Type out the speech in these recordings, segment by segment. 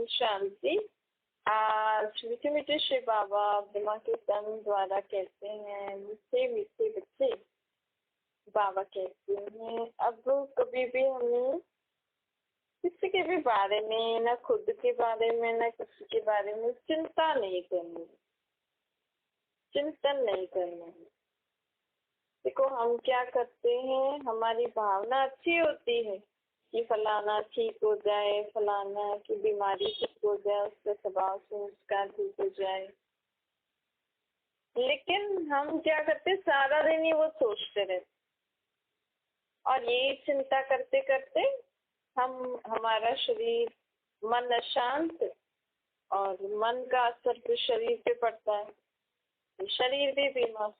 ओम शांति। आज मीठे मीठे श्री बाबा ब्रह्मा के तन द्वारा कहते हैं, मीठे मीठे बच्चे बाबा कहते हैं, अब कभी भी हमें किसी के भी बारे में, ना खुद के बारे में, ना किसी के बारे में चिंता नहीं करनी, चिंतन नहीं करना है। देखो हम क्या करते हैं, हमारी भावना अच्छी होती है कि फलाना ठीक हो जाए, फलाना की बीमारी ठीक हो जाए, उसका स्वभाव संस्कार ठीक हो जाए। लेकिन हम क्या करते, सारा दिन ही वो सोचते रहते और ये चिंता करते करते हमारा शरीर, मन अशांत, और मन का असर फिर शरीर पे पड़ता है, शरीर भी बीमार।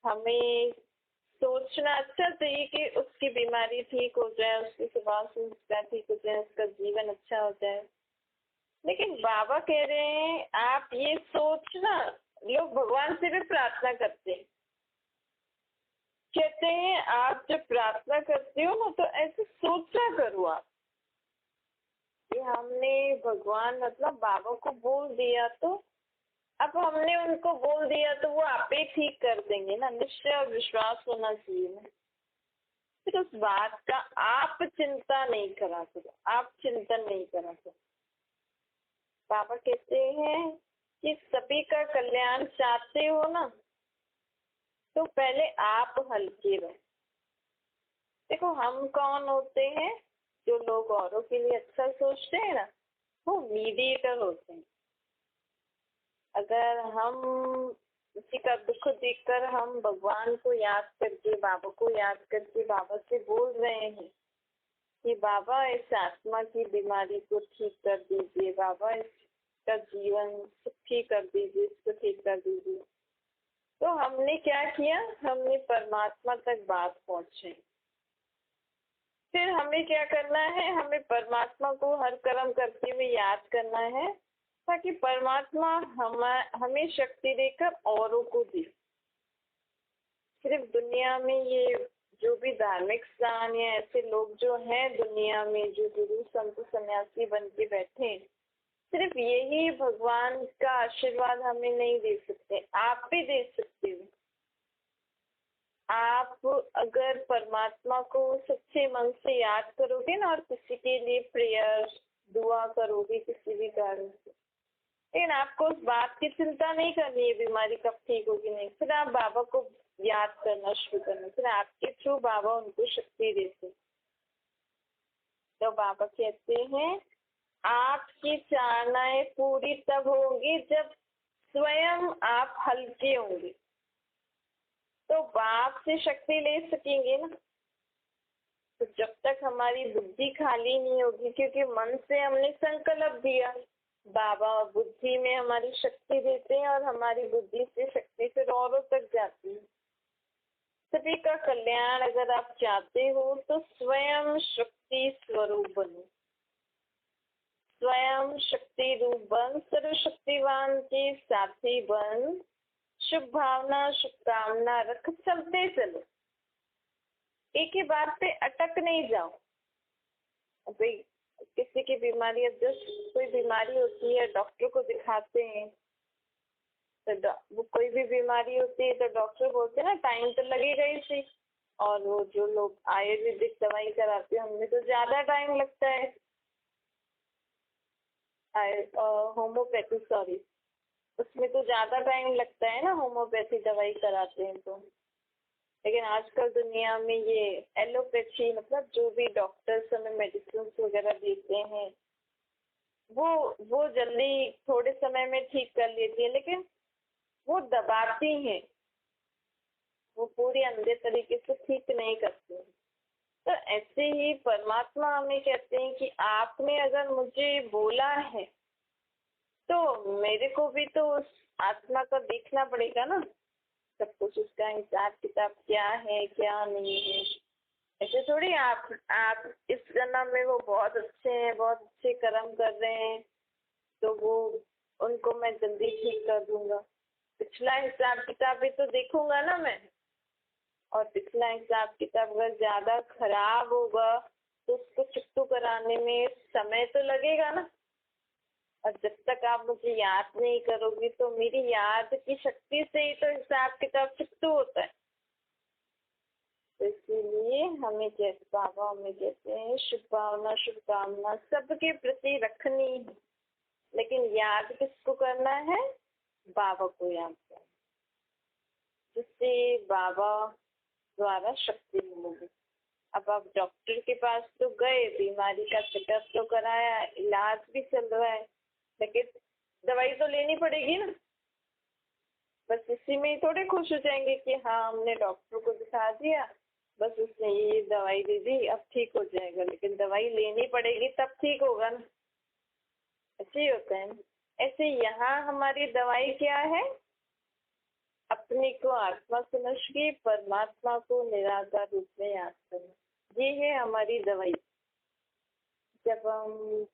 हमें सोचना अच्छा चाहिए कि उसकी बीमारी ठीक हो जाए, उसकी स्वभाव संस्कार ठीक हो जाए, उसका जीवन अच्छा हो जाए। लेकिन बाबा कह रहे हैं आप ये सोचना, लोग भगवान से भी प्रार्थना करते हैं, कहते हैं आप जब प्रार्थना करते हो ना तो ऐसे सोचा करो आप कि हमने भगवान मतलब बाबा को बोल दिया, तो अब हमने उनको बोल दिया तो वो आप ही ठीक कर देंगे ना, निश्चय और विश्वास होना चाहिए ना। फिर उस बात का आप चिंता नहीं करा करो, आप चिंतन नहीं करा करो। बाबा कहते हैं कि सभी का कल्याण चाहते हो ना, तो पहले आप हल्के रहो। देखो हम कौन होते हैं, जो लोग औरों के लिए अच्छा सोचते हैं ना, वो मीडिएटर होते हैं। अगर हम किसी का दुख देखकर हम भगवान को याद करके, बाबा को याद करके बाबा से बोल रहे हैं कि बाबा इस आत्मा की बीमारी को ठीक कर दीजिए, बाबा इसका जीवन सुखी कर दीजिए, इसको ठीक कर दीजिए, तो हमने क्या किया, हमने परमात्मा तक बात पहुंचे। फिर हमें क्या करना है, हमें परमात्मा को हर कर्म करते हुए याद करना है, ताकि परमात्मा हमें शक्ति देकर औरों को दे। सिर्फ दुनिया में ये जो भी धार्मिक स्थान या ऐसे लोग जो हैं दुनिया में, जो गुरु संत सन्यासी बन के बैठे, सिर्फ यही भगवान का आशीर्वाद हमें नहीं दे सकते, आप भी दे सकते हो। आप अगर परमात्मा को सच्चे मन से याद करोगे ना, और किसी के लिए प्रेयर दुआ करोगे किसी भी कारण से, लेकिन आपको उस बात की चिंता नहीं करनी है बीमारी कब ठीक होगी नहीं, फिर आप बाबा को याद करना शुरू करना, फिर आपके थ्रू बाबा उनको शक्ति देते। तो बाबा कहते हैं आपकी चाहनाएं पूरी तब होंगी जब स्वयं आप हल्के होंगे, तो बाप से शक्ति ले सकेंगे ना। तो जब तक हमारी बुद्धि खाली नहीं होगी, क्योंकि मन से हमने संकल्प दिया, बाबा बुद्धि में हमारी शक्ति देते हैं और हमारी बुद्धि से शक्ति फिर औरों तक जाती है। सभी का कल्याण अगर आप चाहते हो तो स्वयं शक्ति स्वरूप बनो, स्वयं शक्ति रूप बन, सर्वशक्तिवान के साथी बन, शुभ भावना शुभकामना रख, चलते चलो, एक ही बात पे अटक नहीं जाओ। अभी किसी की बीमारी, अब जो कोई बीमारी होती है डॉक्टर को दिखाते हैं, तो वो कोई भी बीमारी होती है तो डॉक्टर बोलते हैं ना टाइम तो लगेगा ही सही, और वो जो लोग आयुर्वेदिक दवाई कराते हैं उनमें तो ज्यादा टाइम लगता है, होम्योपैथी सॉरी, उसमें तो ज्यादा टाइम लगता है ना, होम्योपैथी दवाई कराते हैं तो। लेकिन आजकल दुनिया में ये एलोपैथी, मतलब जो भी डॉक्टर्स हमें मेडिसिन वगैरह देते हैं, वो जल्दी थोड़े समय में ठीक कर लेती है, लेकिन वो दबाती हैं, वो पूरी अंधे तरीके से ठीक नहीं करते हैं। तो ऐसे ही परमात्मा हमें कहते हैं कि आपने अगर मुझे बोला है तो मेरे को भी तो उस आत्मा का देखना पड़ेगा ना, सब कुछ उसका हिसाब किताब क्या है क्या नहीं है। ऐसे थोड़ी आप इस जन्म में वो बहुत अच्छे हैं, बहुत अच्छे कर्म कर रहे हैं, तो वो उनको मैं जल्दी ठीक कर दूंगा। पिछला हिसाब किताब भी तो देखूंगा ना मैं, और पिछला हिसाब किताब अगर ज्यादा खराब होगा तो उसको चुकतू कराने में समय तो लगेगा ना। और जब तक आप मुझे याद नहीं करोगी तो मेरी याद की शक्ति से ही तो हिसाब किताब शुरू होता है। तो इसीलिए हमें जैसे बाबा हमें कहते हैं शुभ भावना शुभकामना सबके प्रति रखनी है, लेकिन याद किसको करना है? बाबा को याद करना, जिससे बाबा द्वारा शक्ति मिलेगी। अब आप डॉक्टर के पास तो गए, बीमारी का चेकअप तो कराया, इलाज भी चल रहा है, लेकिन दवाई तो लेनी पड़ेगी ना। बस इसी में ही थोड़े खुश हो जाएंगे कि हाँ हमने डॉक्टर को दिखा दिया, बस उसने ये दवाई दे दी अब ठीक हो जाएगा, लेकिन दवाई लेनी पड़ेगी तब ठीक होगा ना। ऐसे ही होता है ना। ऐसे यहाँ हमारी दवाई क्या है? अपने को आत्मा समझ के परमात्मा को निराकार रूप में याद करना, ये है हमारी दवाई। जब हम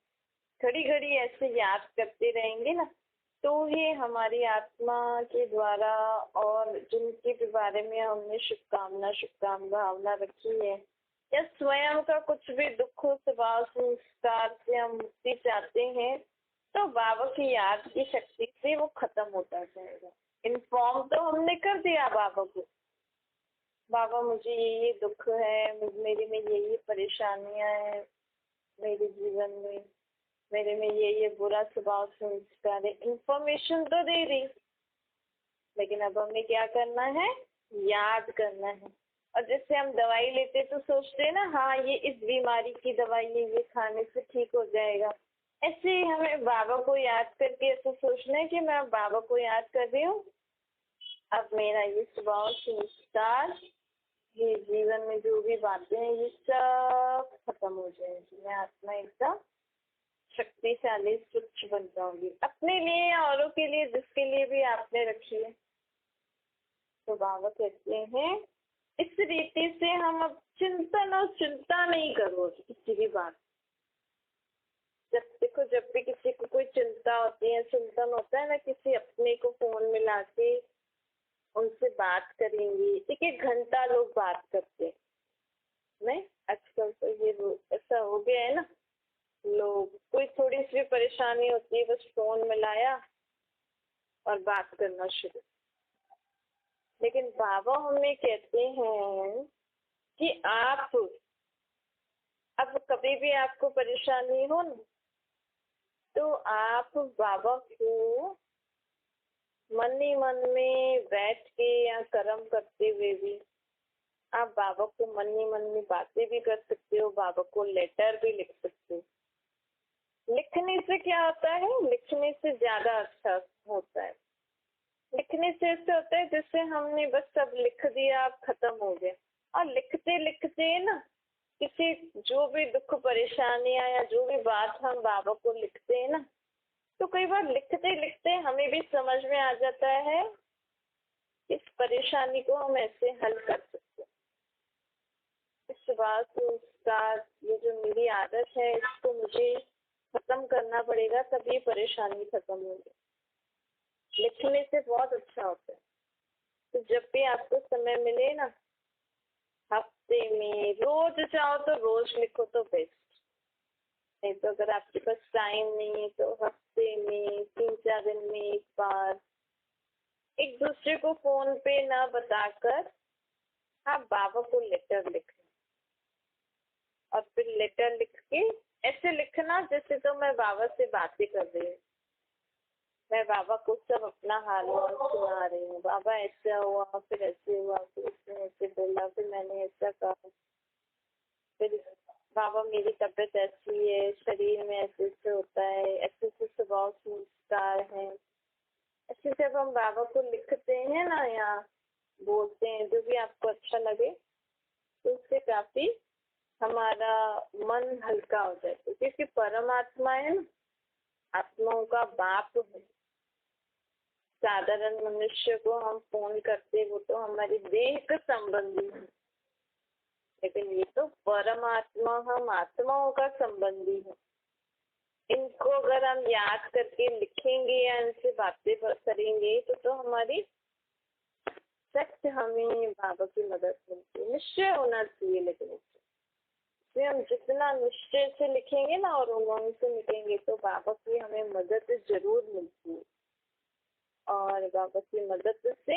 घड़ी घड़ी ऐसे याद करते रहेंगे ना, तो ही हमारी आत्मा के द्वारा और जिनके भी बारे में हमने शुभकामना भावना रखी है, या स्वयं का कुछ भी दुख स्वभाव संस्कार से हम मुक्ति चाहते हैं, तो बाबा की याद की शक्ति से वो खत्म होता जाएगा। इन्फॉर्म तो हमने कर दिया बाबा को, बाबा मुझे ये दुख है, मेरे में ये परेशानियां हैं, मेरे जीवन में मेरे में ये बुरा स्वभाव संस्कार है, इंफॉर्मेशन तो दे दी, लेकिन अब हमें क्या करना है? याद करना है। और जैसे हम दवाई लेते तो सोचते हैं ना, हाँ ये इस बीमारी की दवाई है, ये खाने से ठीक हो जाएगा। ऐसे ही हमें बाबा को याद करके ऐसा सोचना है कि मैं बाबा को याद कर रही हूँ, अब मेरा ये स्वभाव संस्कार, ये जीवन में जो भी बातें हैं ये सब खत्म हो जाएगी, मैं आत्मा एकदम शक्तिशाली स्वच्छ बन जाऊंगी, अपने लिए या औरों के लिए, जिसके लिए भी आपने रखी है। तो बाबा कहते हैं इस रीति से हम अब चिंतन और चिंता नहीं करो किसी भी बात। जब देखो, जब भी किसी को कोई चिंता होती है, चिंतन होता है ना, किसी अपने को फोन मिला के उनसे बात करेंगे, एक एक घंटा लोग बात करते हैं, नहीं आजकल तो ये ऐसा हो गया है ना, लोग कोई थोड़ी सी भी परेशानी होती है बस फोन मिलाया और बात करना शुरू। लेकिन बाबा हमें कहते हैं कि आप अब कभी भी आपको परेशानी हो ना, तो आप बाबा को मन ही मन में बैठ के या कर्म करते हुए भी आप बाबा को मन ही मन में बातें भी कर सकते हो, बाबा को लेटर भी लिख सकते हो। लिखने से क्या होता है? लिखने से ज्यादा अच्छा होता है। लिखने से ऐसा होता है जैसे हमने बस सब लिख दिया, अब खत्म हो गया। और लिखते लिखते ना, किसी जो भी दुख परेशानियां या जो भी बात हम बाबा को लिखते हैं ना, तो कई बार लिखते लिखते हमें भी समझ में आ जाता है इस परेशानी को हम ऐसे हल कर सकते हैं। इस बात को ये जो मेरी आदत है इसको मुझे खत्म करना पड़ेगा, तब ये परेशानी खत्म होगी। लिखने से बहुत अच्छा होता है। तो जब भी आपको समय मिले ना, हफ्ते में रोज चाहो तो रोज लिखो तो बेस्ट, नहीं तो अगर आपके पास टाइम नहीं है तो हफ्ते में 3-4 दिन में एक बार, एक दूसरे को फोन पे ना बताकर आप बाबा को लेटर लिखें। और फिर लेटर लिख के ऐसे लिखना जैसे तो मैं बाबा से बातें कर रही हूँ, मैं बाबा को सब अपना हाल वाल सुना रही हूँ। बाबा ऐसा हुआ, फिर ऐसे हुआ, फिर उसने ऐसे बोला, फिर मैंने ऐसा कहा, फिर बाबा मेरी तबीयत ऐसी है, शरीर में ऐसे ऐसे होता है, ऐसे ऐसे स्वभाव संस्कार है। ऐसे जब हम बाबा को लिखते हैं ना या बोलते हैं, जो भी आपको अच्छा लगे, तो उससे काफी हमारा मन हल्का हो जाता है। क्योंकि परमात्मा है ना, आत्माओं का बाप है। साधारण मनुष्य को हम फोन करते, वो तो हमारी देह का संबंधी है, लेकिन ये तो परमात्मा हम आत्माओं का संबंधी है। इनको अगर हम याद करके लिखेंगे या इनसे बातें करेंगे तो हमारी सच हमें बाबा की मदद मिलती है। निश्चय होना चाहिए, लेकिन इसलिए हम जितना निश्चय से लिखेंगे ना और उमंग से लिखेंगे तो बाबा की हमें मदद जरूर मिलती है, और बाबा की मदद से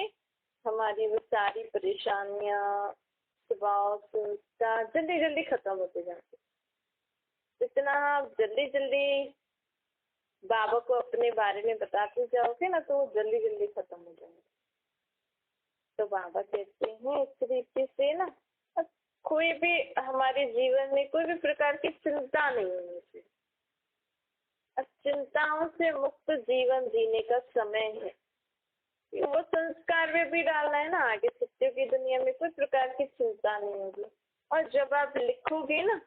हमारी वो सारी परेशानियाँ, स्वभाव, संस्कार जल्दी जल्दी खत्म होते जाते। जितना आप जल्दी जल्दी बाबा को अपने बारे में बताते जाओगे ना तो वो जल्दी जल्दी खत्म हो जाएंगे। तो बाबा कहते हैं इस तरीके से ना, अब कोई भी हमारे जीवन में कोई भी प्रकार की चिंता नहीं होनी चाहिए। अब चिंताओं से मुक्त जीवन जीने का समय है। वो संस्कार में भी डालना है ना, आगे सत्यों की दुनिया में कोई प्रकार की चिंता नहीं होगी। और जब आप लिखोगे ना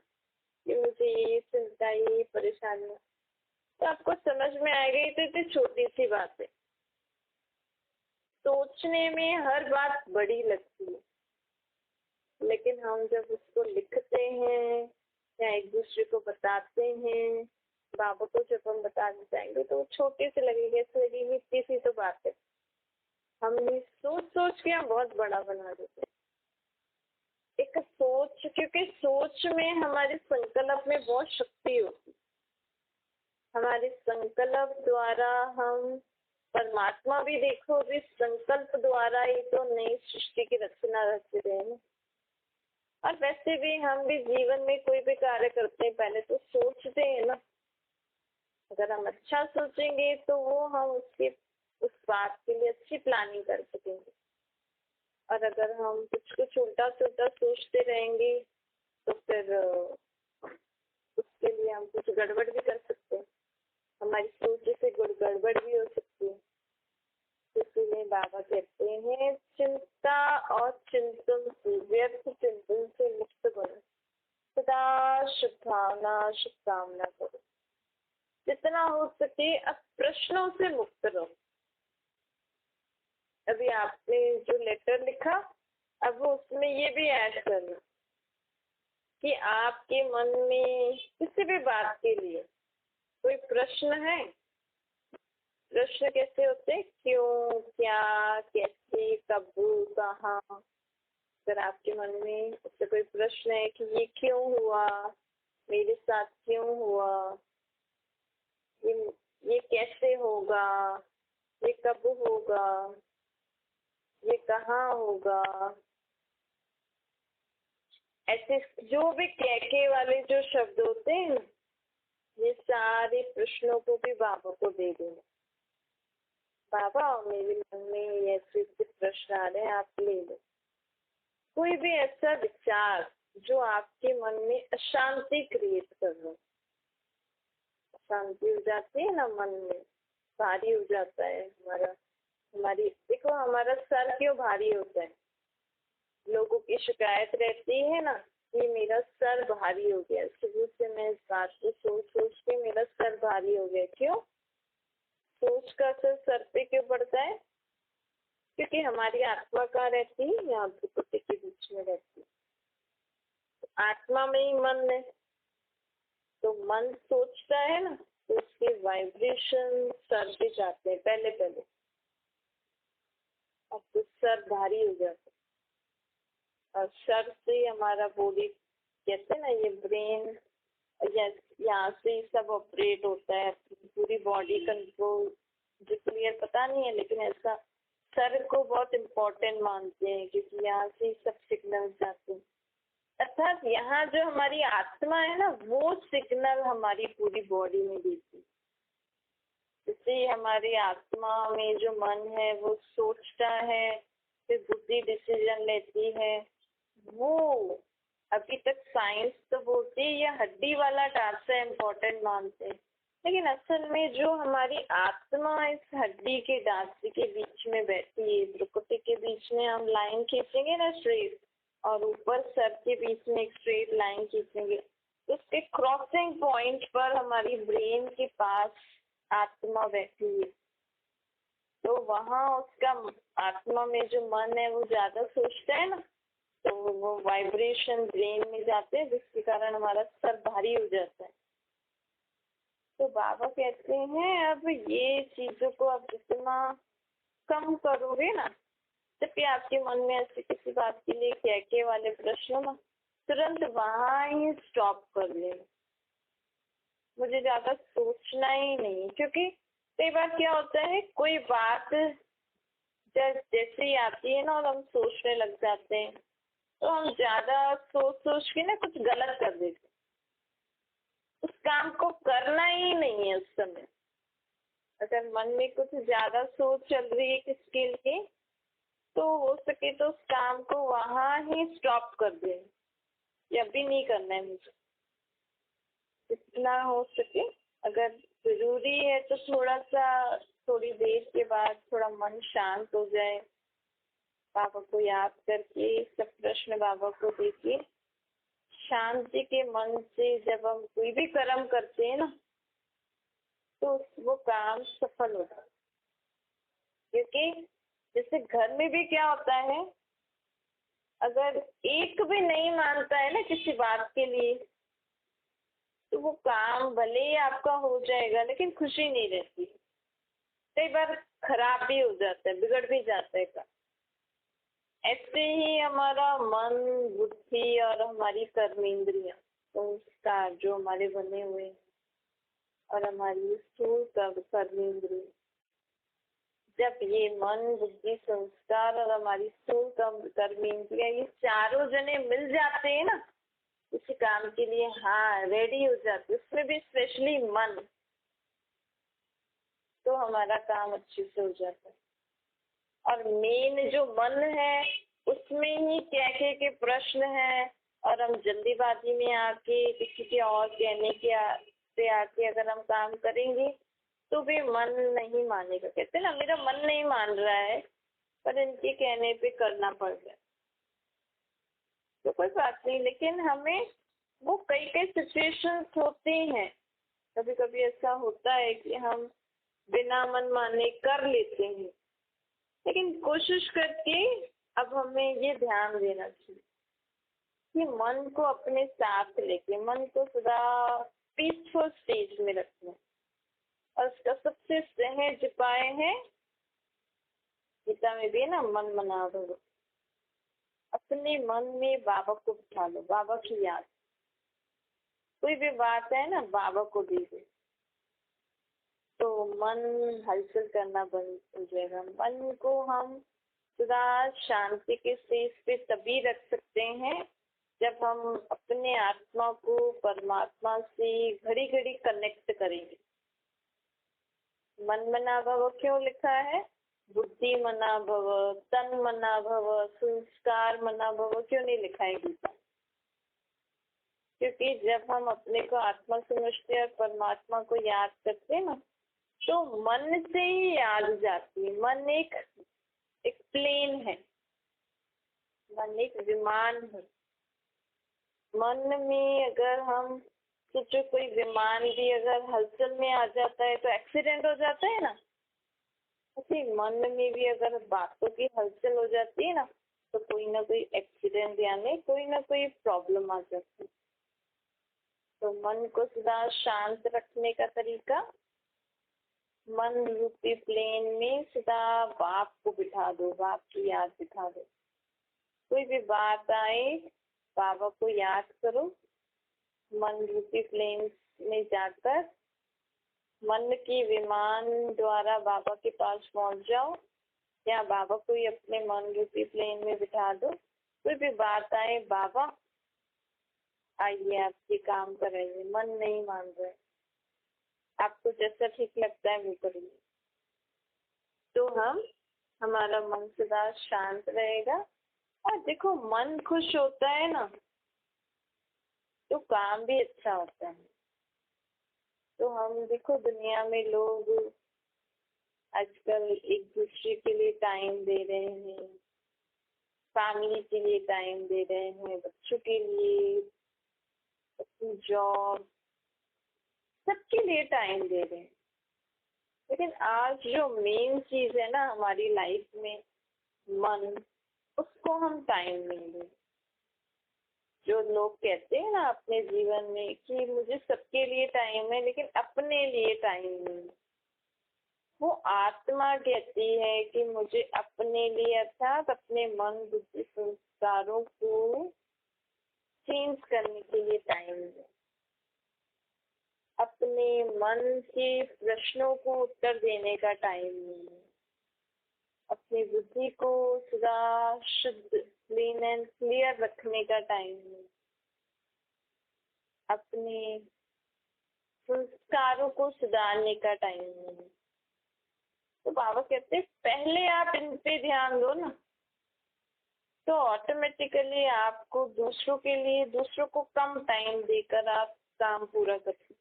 कि मुझे ये चिंता, ये परेशानी, तो आपको समझ में आएगा ये तो इतनी छोटी सी बात है। सोचने में हर बात बड़ी लगती है, लेकिन हम जब उसको लिखते हैं या एक दूसरे को बताते हैं, बाबा को जब हम बताने जाएंगे तो छोटे से लगेगा, ऐसे लगेगी इतनी सी तो बात है। हमने सोच सोच के हम बहुत बड़ा बना देते हैं। एक सोच, क्योंकि सोच में हमारे संकल्प में बहुत शक्ति होती है। हमारे संकल्प द्वारा हम परमात्मा भी देखो, भी संकल्प द्वारा ही तो नई सृष्टि की रचना रच रहे हैं। और वैसे भी हम भी जीवन में कोई भी कार्य करते हैं पहले तो सोचते हैं ना। अगर हम अच्छा सोचेंगे तो वो हम उस बात के लिए अच्छी प्लानिंग कर सकेंगे। और अगर हम कुछ उल्टा सुल्टा सोचते रहेंगे तो फिर उसके लिए हम कुछ गड़बड़ भी कर सकते हैं। हमारी सोच से गड़बड़ भी हो सकती है। इसलिए बाबा कहते हैं चिंता और चिंतन से, व्यर्थ चिंतन से मुक्त बनो, सदा शुभ भावना शुभ कामना करो। जितना हो सके अब प्रश्नों से मुक्त रहो। अभी आपने जो लेटर लिखा, अब उसमें ये भी ऐड करना कि आपके मन में किसी भी बात के लिए कोई प्रश्न है। प्रश्न कैसे होते, क्यों, क्या, कैसे, कब, कहाँ। अगर आपके मन में उससे कोई प्रश्न है कि ये क्यों हुआ, मेरे साथ क्यों हुआ, ये कैसे होगा, ये कब होगा, ये कहाँ होगा, ऐसे जो भी कहके वाले जो शब्द होते हैं, ये सारे प्रश्नों को भी बाबा को दे देना। बाबा मेरे मन में ऐसे प्रश्न आ रहे हैं, आप ले लो। कोई भी ऐसा विचार जो आपके मन में अशांति क्रिएट कर रहा, अशांति हो जाती है ना मन में, भारी हो जाता है हमारी देखो हमारा सर क्यों भारी होता है। लोगों की शिकायत रहती है ना कि मेरा सर भारी हो गया, सुबह से मैं इस बात को सोच सोच के मेरा सर भारी हो गया। क्यों? सोच का असर सर पे क्यों पड़ता है? क्योंकि हमारी आत्मा कहाँ रहती है? यहाँ प्रकृति के बीच में रहती है। तो आत्मा में ही मन है, तो मन सोचता है ना, तो उसके वाइब्रेशन सर पे जाते हैं पहले पहले। अब तो सर भारी हो जाता है, और सर से हमारा बॉडी, कहते हैं ना ये ब्रेन, यहाँ से ही सब ऑपरेट होता है, पूरी बॉडी कंट्रोल। जो क्लियर पता नहीं है, लेकिन ऐसा सर को बहुत इम्पोर्टेंट मानते हैं क्योंकि यहाँ से ही सब सिग्नल जाते हैं। अर्थात यहाँ जो हमारी आत्मा है ना, वो सिग्नल हमारी पूरी बॉडी में देती है। जैसे हमारी आत्मा में जो मन है वो सोचता है, फिर बुद्धि डिसीजन लेती है। वो अभी तक साइंस तो बोलती है ये हड्डी वाला ढांचा इम्पोर्टेंट मानते हैं, लेकिन असल में जो हमारी आत्मा इस हड्डी के ढांचे के बीच में बैठी है, प्रकृति के बीच में हम लाइन खींचेंगे ना स्ट्रेट, और ऊपर सर के बीच में एक स्ट्रेट लाइन खींचेंगे, तो उसके क्रॉसिंग पॉइंट पर हमारी ब्रेन के पास आत्मा बैठी है। तो वहाँ उसका आत्मा में जो मन है वो ज्यादा सोचता है ना, तो वो वाइब्रेशन ब्रेन में जाते हैं, जिसके कारण हमारा सर भारी हो जाता है। तो बाबा कहते हैं अब ये चीजों को आप जितना कम करोगे ना, जब भी आपके मन में ऐसी किसी बात के लिए कहके वाले प्रश्न ना, तुरंत वहाँ ही स्टॉप कर लें, मुझे ज़्यादा सोचना ही नहीं। क्योंकि कई बार क्या होता है, कोई बात जैसे ही आती है ना और हम सोचने लग जाते हैं, तो हम ज़्यादा सोच सोच के ना कुछ गलत कर देते हैं। उस काम को करना ही नहीं है उस समय। अगर मन में कुछ ज़्यादा सोच चल रही है किसके लिए, तो हो सके तो उस काम को वहाँ ही स्टॉप कर दें, ये अभी नहीं करना है मुझे। जितना हो सके, अगर ज़रूरी है तो थोड़ी देर के बाद थोड़ा मन शांत हो जाए, बाबा को याद करके सब प्रश्न बाबा को देखिए। शांति के मन से जब हम कोई भी कर्म करते हैं ना, तो वो काम सफल होता है। क्योंकि जैसे घर में भी क्या होता है, अगर एक भी नहीं मानता है ना किसी बात के लिए, तो वो काम भले ही आपका हो जाएगा लेकिन खुशी नहीं रहती, कई बार खराब भी हो जाता है, बिगड़ भी जाता है काम। ऐसे ही हमारा मन, बुद्धि और हमारी कर्मेंद्रियां, संस्कार जो हमारे बने हुए हैं, और हमारी स्थूल कर्मेंद्रिय, जब ये मन, बुद्धि, संस्कार और हमारी स्थूल कर्मेंद्रियां, ये चारों जने मिल जाते हैं ना किसी काम के लिए, हाँ रेडी हो जाते, उसमें भी स्पेशली मन, तो हमारा काम अच्छे से हो जाता है। और मेन जो मन है उसमें ही क्या के प्रश्न हैं, और हम जल्दीबाजी में आके किसी के और कहने के से आके अगर हम काम करेंगे तो भी मन नहीं मानेगा। कहते हैं ना, मेरा मन नहीं मान रहा है पर इनके कहने पे करना पड़ रहा है, तो कोई बात नहीं। लेकिन हमें वो कई कई सिचुएशंस होती हैं, कभी कभी ऐसा होता है कि हम बिना मन माने कर लेते हैं, लेकिन कोशिश करके अब हमें ये ध्यान देना चाहिए कि मन को अपने साथ लेके, मन को सदा पीसफुल स्टेज में रखना। और उसका सबसे सहज उपाय है, गीता में भी है ना, मन मना दो। अपने मन में बाबा को बिठा लो, बाबा की याद, कोई भी बात है ना बाबा को दे दो, तो मन हलचल करना बंद हो जाएगा। मन को हम सदा शांति के स्टेज पे तभी रख सकते हैं जब हम अपने आत्मा को परमात्मा से घड़ी घड़ी कनेक्ट करेंगे। मन मना भव क्यों लिखा है? बुद्धि मना भव, तन मना भव, संस्कार मना भव क्यों नहीं लिखा है गीता? क्योंकि जब हम अपने को आत्मा समझते हैं और परमात्मा को याद करते हैं ना, तो मन से ही याद जाती है। मन एक प्लेन है, मन एक विमान है। मन में अगर हम सोचो, कोई विमान भी अगर हलचल में आ जाता है तो एक्सीडेंट हो जाता है ना, उसी मन में भी अगर बातों की हलचल हो जाती है ना, तो कोई ना कोई एक्सीडेंट यानी कोई ना कोई प्रॉब्लम आ जाती है। तो मन को सदा शांत रखने का तरीका, मन रूपी प्लेन में सदा बाप को बिठा दो, बाप की याद बिठा दो। कोई भी बात आए बाबा को याद करो, मन रूपी प्लेन में जाकर मन की विमान द्वारा बाबा के पास पहुंच जाओ, या बाबा को ही अपने मन रूपी प्लेन में बिठा दो। कोई भी बात आए, बाबा आइए आपके काम कराइए, मन नहीं मान रहे, आपको जैसा ठीक लगता है वो करिए, तो हमारा मन सदा शांत रहेगा। और देखो, मन खुश होता है ना तो काम भी अच्छा होता है। तो हम देखो, दुनिया में लोग आजकल एक दूसरे के लिए टाइम दे रहे हैं, फैमिली के लिए टाइम दे रहे हैं, बच्चों के लिए, अपनी जॉब, सबके लिए टाइम दे रहे हैं। लेकिन आज जो मेन चीज है ना हमारी लाइफ में, मन, उसको हम टाइम नहीं दें। जो लोग कहते हैं ना अपने जीवन में कि मुझे सबके लिए टाइम है लेकिन अपने लिए टाइम नहीं, वो आत्मा कहती है कि मुझे अपने लिए, अर्थात अपने मन, बुद्धि, संस्कारों को चेंज करने के लिए टाइम दें। अपने मन के प्रश्नों को उत्तर देने का टाइम दें। अपनी बुद्धि को सदा शुद्ध, क्लीन एंड क्लियर रखने का टाइम दें। अपने संस्कारों को सुधारने का टाइम दें। तो बाबा कहते हैं पहले आप इन पे ध्यान दो ना, तो ऑटोमेटिकली आपको दूसरों के लिए, दूसरों को कम टाइम देकर आप काम पूरा कर सकते।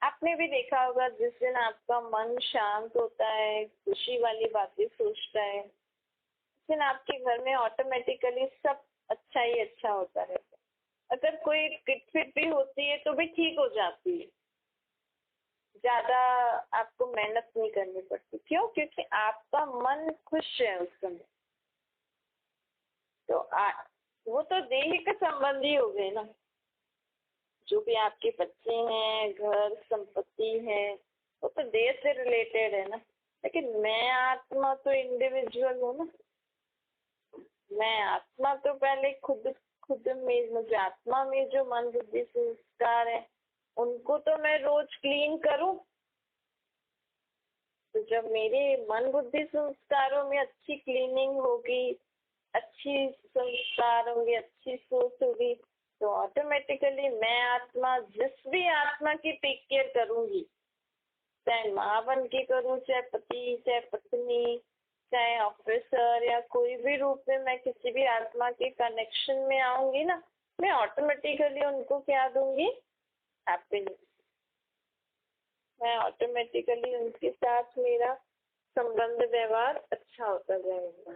आपने भी देखा होगा जिस दिन आपका मन शांत होता है, खुशी वाली बातें सोचता है, उस दिन आपके घर में ऑटोमेटिकली सब अच्छा ही अच्छा होता रहता है। अगर कोई किटपिट भी होती है तो भी ठीक हो जाती है, ज्यादा आपको मेहनत नहीं करनी पड़ती। क्यों? क्योंकि आपका मन खुश है उस समय। तो वो तो देह के संबंधी हो गए ना, जो भी आपके बच्चे हैं, घर, संपत्ति है, वो तो देह से रिलेटेड है ना। लेकिन मैं आत्मा तो इंडिविजुअल हूँ ना। मैं आत्मा तो पहले खुद में, मुझे आत्मा में जो मन बुद्धि संस्कार है उनको तो मैं रोज क्लीन करूं। तो जब मेरे मन बुद्धि संस्कारों में अच्छी क्लीनिंग होगी, अच्छी संस्कार होंगे, अच्छी सोच होगी, तो ऑटोमेटिकली मैं आत्मा जिस भी आत्मा की टेक केयर करूंगी, चाहे माँ बन के करूँ, चाहे पति, चाहे पत्नी, चाहे ऑफिसर, या कोई भी रूप में मैं किसी भी आत्मा के कनेक्शन में आऊंगी ना, मैं ऑटोमेटिकली उनको क्या दूंगी? हैप्पीनेस। मैं ऑटोमेटिकली उनके साथ मेरा संबंध व्यवहार अच्छा होता जाएगा।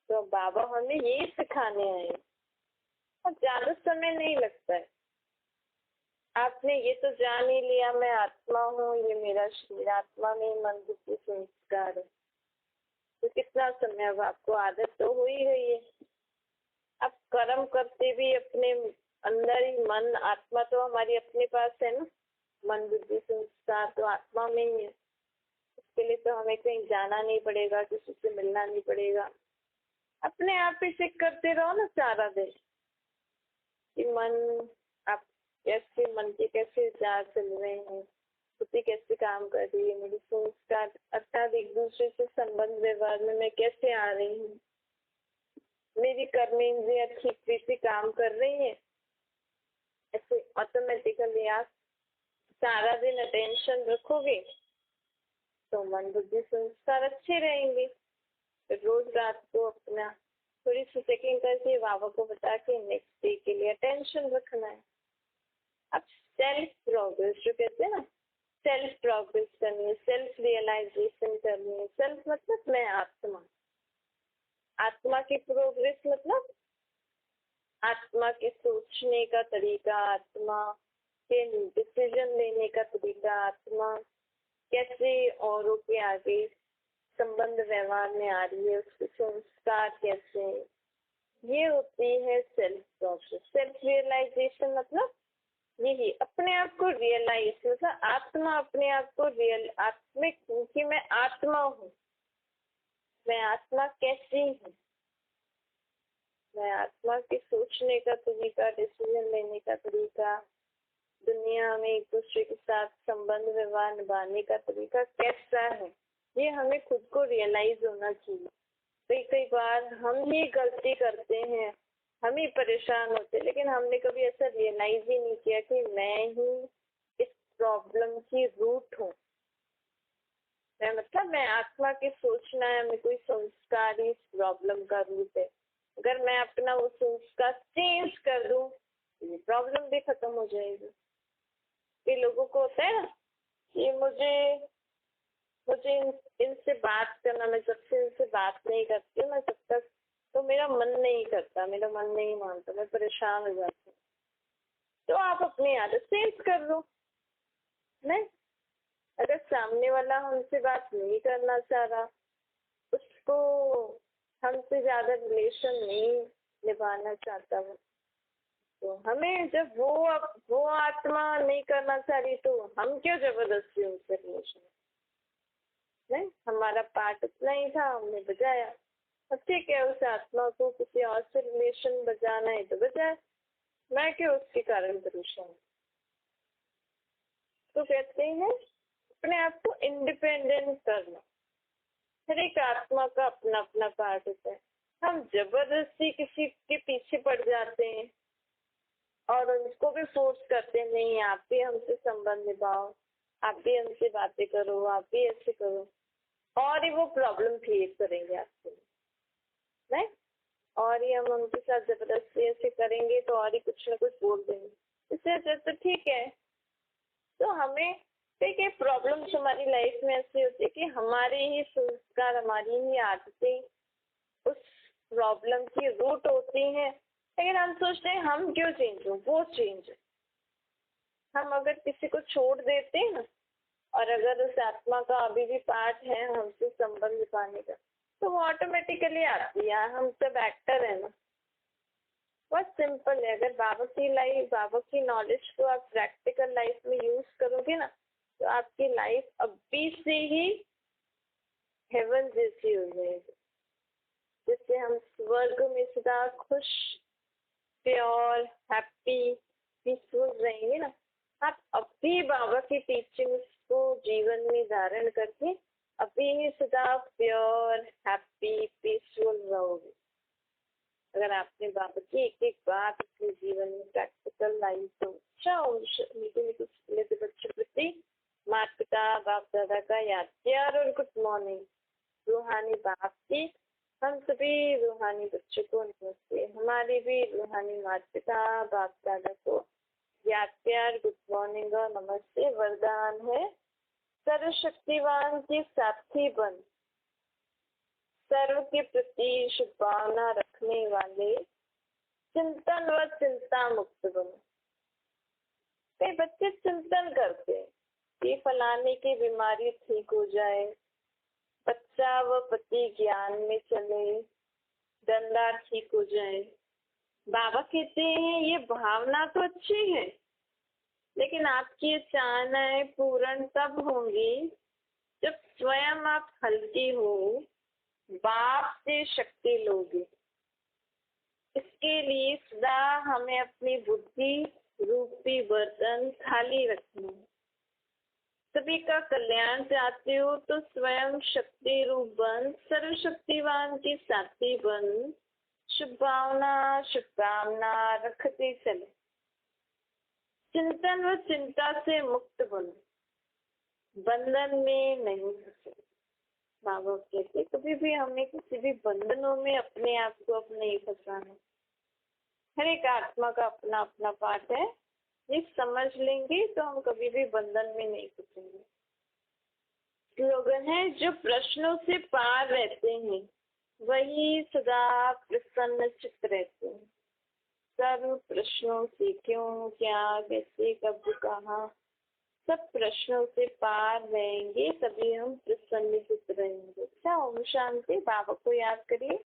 तो बाबा हमें यही सिखाने आए और ज्यादा समय नहीं लगता है। आपने ये तो जान ही लिया मैं आत्मा हूँ, ये मेरा शरीर, आत्मा में मन बुद्धि संस्कार है। तो कितना समय, अब आपको आदत तो हो ही गई है। अब कर्म करते भी अपने अंदर ही, मन, आत्मा तो हमारी अपने पास है ना, मन बुद्धि संस्कार तो आत्मा में ही है। उसके लिए तो हमें कहीं जाना नहीं पड़ेगा, किसी से मिलना नहीं पड़ेगा। अपने आप ही से करते रहो ना सारा दिन कि मन, आप कैसे, मन के कैसे विचार चल रहे हैं, बुद्धि कैसे काम कर रही है, मेरी संस्कार अर्थात एक दूसरे से संबंध व्यवहार में मैं कैसे आ रही हूँ, मेरी कर्मेंद्रियां ठीक से काम कर रही है। ऐसे ऑटोमेटिकली आप सारा दिन अटेंशन रखोगे तो मन बुद्धि संस्कार अच्छे रहेंगे। तो रोज रात को अपना थोड़ी सी सेकेंड करके बाबा को बता के नेक्स्ट डे के लिए अटेंशन रखना है। अब सेल्फ प्रोग्रेस जो कहते हैं ना, सेल्फ प्रोग्रेस करनी है, सेल्फ रियलाइजेशन करनी है। सेल्फ मतलब मैं आत्मा, आत्मा की प्रोग्रेस मतलब आत्मा के सोचने का तरीका, आत्मा के डिसीजन लेने का तरीका, आत्मा कैसे औरों के आगे संबंध व्यवहार में आ रही है, उसके संस्कार कैसे, ये होती है सेल्फ प्रोग्रेस। सेल्फ रियलाइजेशन मतलब यही अपने आप को रियलाइज, मतलब आत्मा अपने आप को रियल, आत्मिक कि मैं आत्मा हूँ, मैं आत्मा कैसी हूँ, मैं आत्मा के सोचने का तरीका, डिसीजन लेने का तरीका, दुनिया में एक दूसरे के साथ संबंध व्यवहार निभाने का तरीका कैसा है, ये हमें खुद को रियलाइज होना चाहिए। कई बार हम ही गलती करते हैं, हम ही परेशान होते हैं, लेकिन हमने कभी ऐसा रियलाइज ही नहीं किया कि मैं ही इस प्रॉब्लम की रूट हूँ। मैं मतलब मैं आत्मा के सोचना है, मैं कोई संस्कार ही इस प्रॉब्लम का रूट है। अगर मैं अपना वो संस्कार चेंज कर दूं तो ये प्रॉब्लम भी खत्म हो जाएगी। ये लोगों को होता है ना कि मुझे इनसे बात करना, मैं जब से इनसे बात नहीं करती, मैं जब तक, तो मेरा मन नहीं करता, मेरा मन नहीं मानता, मैं परेशान हो जाती हूँ। तो आप अपनी आदत चेंज कर लो। नहीं, अगर सामने वाला हमसे बात नहीं करना चाह रहा, उसको हमसे ज्यादा रिलेशन नहीं निभाना चाहता वो, तो हमें जब वो आत्मा नहीं करना चाह रही तो हम क्यों जबरदस्ती उनसे रिलेशन। नहीं, हमारा पार्ट इतना ही था, हमने बजाया, अब ठीक है, उस आत्मा को किसी और से रिलेशन बजाना है तो बजाए, मैं क्यों उसके कारण परेशान। तो कहते हैं अपने आप को इंडिपेंडेंट करना। हर एक आत्मा का अपना अपना पार्ट होता है। हम जबरदस्ती किसी के पीछे पड़ जाते हैं और उनको भी फोर्स करते हैं, नहीं आप भी हमसे संबंध निभाओ, आप भी हमसे बातें करो, आप भी ऐसे करो, और ही वो प्रॉब्लम क्रिएट करेंगे आपके लिए, नहीं? और ही हम उनके साथ जबरदस्ती ऐसे करेंगे तो और ही कुछ ना कुछ बोल देंगे। इससे अच्छा तो ठीक है, तो हमें देखिए प्रॉब्लम्स हमारी लाइफ में ऐसी होती है कि हमारे ही संस्कार, हमारी ही आदतें उस प्रॉब्लम की रूट होती हैं। लेकिन हम सोचते हैं हम क्यों चेंज हो, वो चेंज है। हम अगर किसी को छोड़ देते हैं ना, और अगर उस आत्मा का अभी भी पार्ट है हमसे संबंध निभाने का, तो वो ऑटोमेटिकली आती है। हम सब एक्टर है ना। बहुत सिंपल है। अगर बाबा की लाइफ, बाबा की नॉलेज को आप प्रैक्टिकल लाइफ में यूज करोगे ना, तो आपकी लाइफ अभी से ही हेवन जैसी हो जाएगी। जिससे हम स्वर्ग में सदा खुश, प्योर, हैप्पी, पीसफुल रहेंगे ना। आप अभी बाबा की टीचिंग्स को जीवन में धारण करके अभी ही सदा प्योर, हैप्पी, पीसफुल रहोगे। अगर आपने बाबा की एक एक बात अपने जीवन में प्रैक्टिकल लाई तो अच्छा। मीठे मीठे लेते बच्चों प्रति माता पिता, बाप दादा का याद प्यार और गुड मॉर्निंग। रूहानी बाप की हम सभी रूहानी बच्चों को नमस्ते। हमारे भी रूहानी माता पिता, बाप दादा को याद प्यार, गुड मॉर्निंग और नमस्ते। वरदान है सर्वशक्तिवान के साथी बन, सर्व के प्रति शुभ भावना रखने वाले, चिंतन व चिंता मुक्त बनो। कई बच्चे चिंतन करते हैं कि फलाने की बीमारी ठीक हो जाए, बच्चा व पति ज्ञान में चले, धंधा ठीक हो जाए। बाबा कहते हैं ये भावना तो अच्छी है, लेकिन आपकी ये चाहनाएं पूर्ण तब होंगी जब स्वयं आप हल्की हो, बाप से शक्ति लोगे। इसके लिए सदा हमें अपनी बुद्धि रूपी बर्तन खाली रखना है। सभी का कल्याण चाहते हो तो स्वयं शक्ति रूप बन, सर्वशक्तिवान के साथी बन, शुभ भावना शुभकामना रखते चले। चिंतन व चिंता से मुक्त बनो, बंधन में नहीं फंसे। बाबा कहते कभी भी हमें किसी भी बंधनों में अपने आप को अब नहीं फंसाना। हर एक आत्मा का अपना अपना पार्ट है। ये समझ लेंगे तो हम कभी भी बंधन में नहीं फंसेंगे। स्लोगन है जो प्रश्नों से पार रहते हैं वही सदा प्रसन्न चित्त रहते हैं। सर्व प्रश्नों से क्यों, क्या, कैसे, कब, कहाँ, सब प्रश्नों से पार रहेंगे तभी हम प्रसन्न चित्त रहेंगे। अच्छा, ओम शांति। बाबा को याद करिए।